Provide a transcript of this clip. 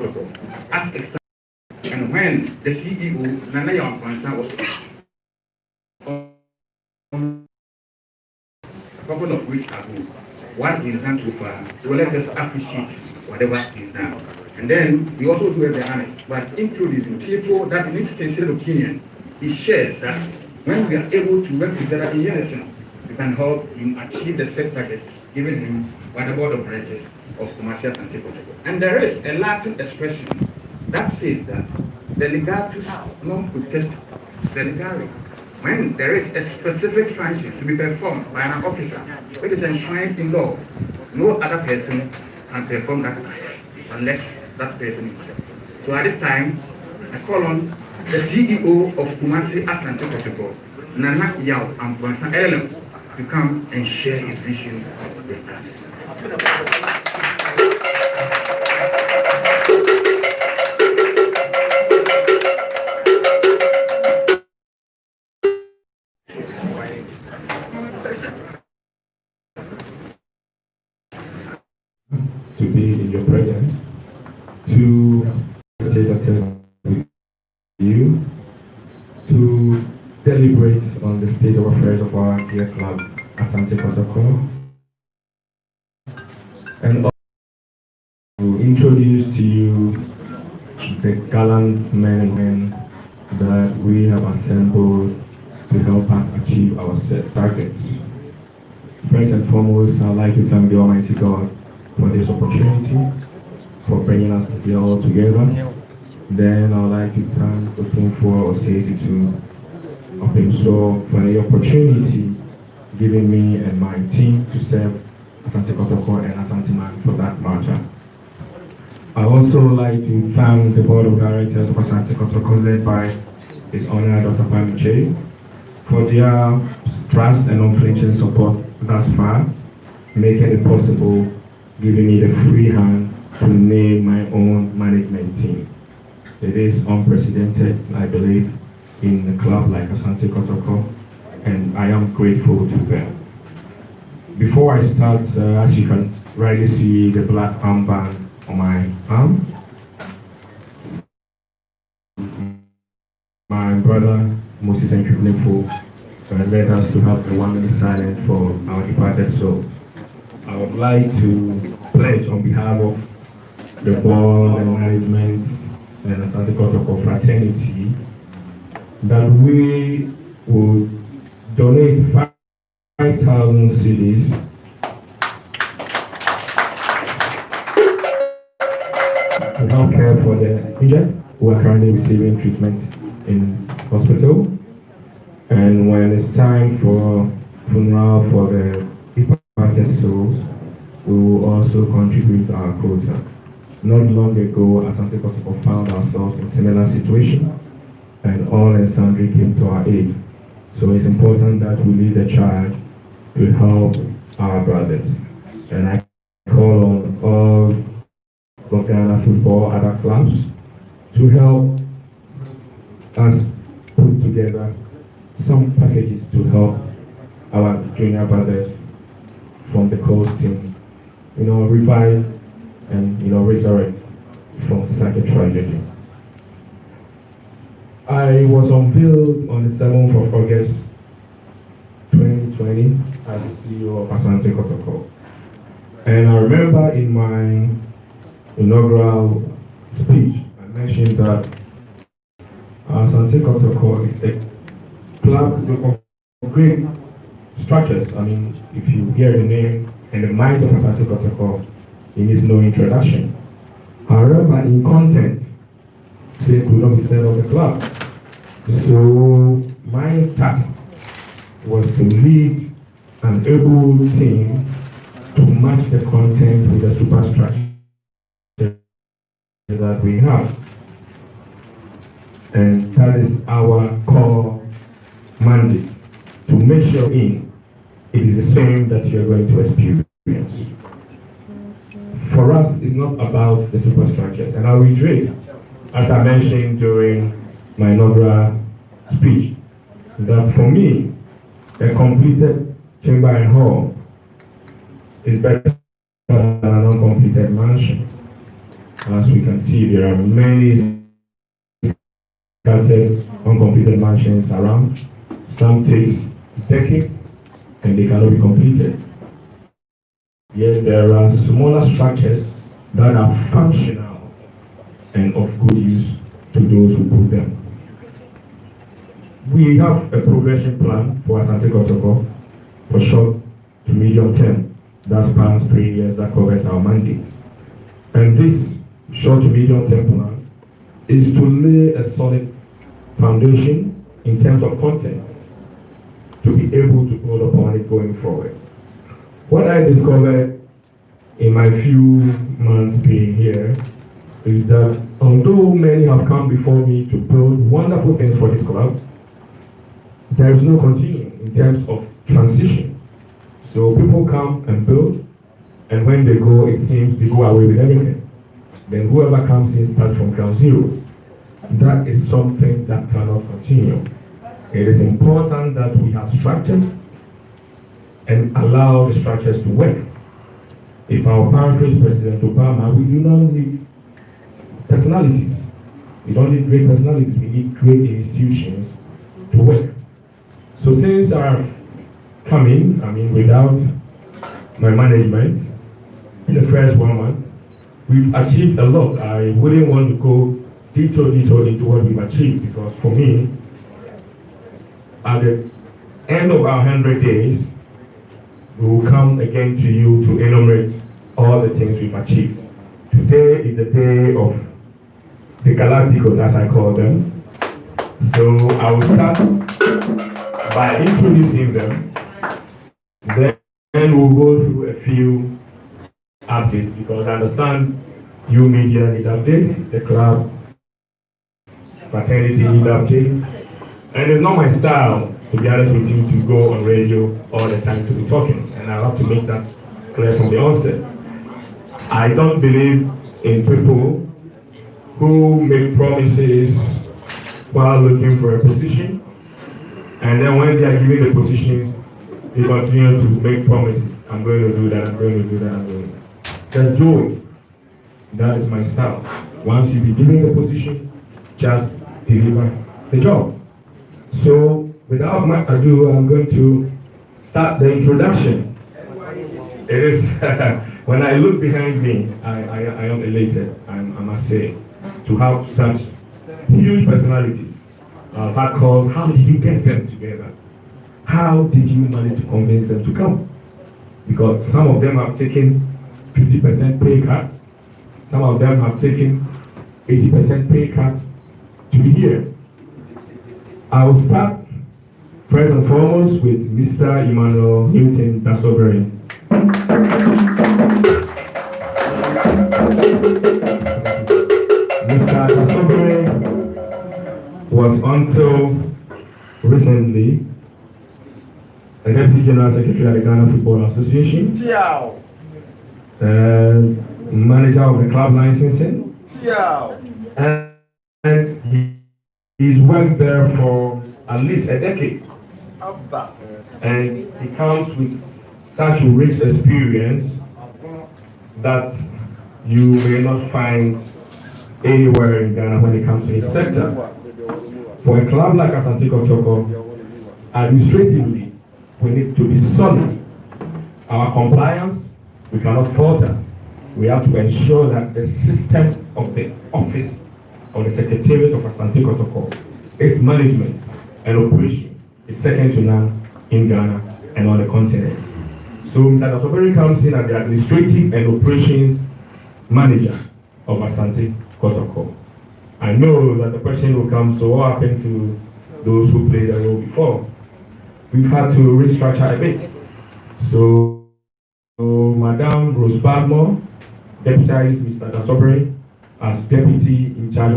as external. And when the CEO, Nana Young Concern, was a couple of weeks ago, what he's done so far, so let us appreciate whatever he's done. And then we also do the annex, but introducing people that need to consider opinion. He shares that when we are able to work together in unison, we can help him achieve the set target given him by the board of directors of Commercial and Kotoko. And there is a Latin expression that says that the legatus non potest the legare. When there is a specific function to be performed by an officer, which is enshrined in law, no other person can perform that task unless that person himself. So at this time, I call on the CEO of Kumasi Asante Kotoko, Nana Yao and Bonsa LLM, to come and share his vision with us. To be in your presence, to take a turn with you, to deliberate on the state of affairs of our dear club, Asante Kotoko, and also to introduce to you the gallant men and women that we have assembled to help us achieve our set targets. First and foremost, I'd like to thank the Almighty God for this opportunity, for bringing us here all together. Then I'd like to thank the team for Osei of him so for the opportunity given me and my team to serve Asante Kotoko and Asante Man for that matter. I also like to thank the board of directors of Asante Kotoko led by His Honor Dr. Pamiche for their trust and unflinching support thus far, making it possible, giving me the free hand to name my own management team. It is unprecedented, I believe, in a club like Asante Kotoko, and I am grateful to them. Before I start, as you can rightly see the black armband on my arm, my brother Moses and Tribunefo led us to have a 1 minute silence for our departed souls. I would like to pledge on behalf of the board and management and Asante Kotoko fraternity that we would donate 5,000 cedis to help care for the injured who are currently receiving treatment in hospital. And when it's time for funeral for the departed souls, we will also contribute our quota. Not long ago, Asante Kotoko found ourselves in similar situation, and all and sundry came to our aid. So it's important that we lead the charge to help our brothers. And I call on all Ghana football, other clubs, to help us put together some packages to help our junior brothers from the coast team, revive and, resurrect from such a tragedy. I was unveiled on the 7th of August 2020 as the CEO of Asante Kotoko. And I remember in my inaugural speech, I mentioned that Asante Kotoko is a club of great structures. I mean, if you hear the name and the mind of Asante Kotoko, it needs no introduction. However, in content, they could not be said of the club. So my task was to lead an able team to match the content with the superstructure that we have. And that is our core mandate, to make sure it is the same that you are going to experience. For us, it's not about the superstructures. And I'll reiterate, as I mentioned during my inaugural speech, that for me, a completed chamber and hall is better than an uncompleted mansion. As we can see, there are many scattered, uncompleted mansions around. Some takes decades and they cannot be completed. Yet there are smaller structures that are functional and of good use to those who put them. We have a progression plan for Asante Kotoko for short to medium term. That spans 3 years, that covers our mandate. And this short to medium term plan is to lay a solid foundation in terms of content to be able to build upon it going forward. What I discovered in my few months being here is that although many have come before me to build wonderful things for this club, there is no continuing in terms of transition. So people come and build, and when they go, it seems they go away with everything. Then whoever comes in starts from ground zero. That is something that cannot continue. It is important that we have structures and allow the structures to work. If our paraphrase President Obama, we do not need personalities. We don't need great personalities, we need great institutions to work. So since I've come in, without my management, in the first 1 month, we've achieved a lot. I wouldn't want to go detail into what we've achieved, because for me, at the end of our 100 days, we will come again to you to enumerate all the things we've achieved. Today is the day of the Galacticos, as I call them. So I will start by introducing them. Then we'll go through a few updates, because I understand you media need updates, the club fraternity need updates. And it's not my style, to be honest with you, to go on radio all the time to be talking. And I have to make that clear from the onset. I don't believe in people who make promises while looking for a position, and then when they are given the positions, they continue to make promises. I'm going to do that, I'm going to do that, I'm going to do that. Just do it. That is my style. Once you be given the position, just deliver the job. So, without much ado, I'm going to start the introduction. It is, when I look behind me, I am elated, I must say, to have such huge personalities. I've had calls, how did you get them together? How did you manage to convince them to come? Because some of them have taken 50% pay cut, some of them have taken 80% pay cut to be here. I will start first and foremost with Mr. Emmanuel Newton Dasobere. Mr. Dasobere was until recently the Deputy General Secretary at the Ghana Football Association, manager of the club licensing, and he's worked there for at least a decade. And he comes with such a rich experience that you may not find anywhere in Ghana when it comes to his sector. For a club like Asante Kotoko, administratively, we need to be solid. Our compliance, we cannot falter. We have to ensure that the system of the office of the Secretariat of Asante Kotoko, its management and operations is second to none in Ghana and on the continent. So Mr. Dasobere comes in as the administrative and operations manager of Asante Kotoko. I know that the question will come, so what happened to those who played the role before? We've had to restructure a bit. So Madame Rose Badmore deputized Mr. Dasobere as deputy in charge of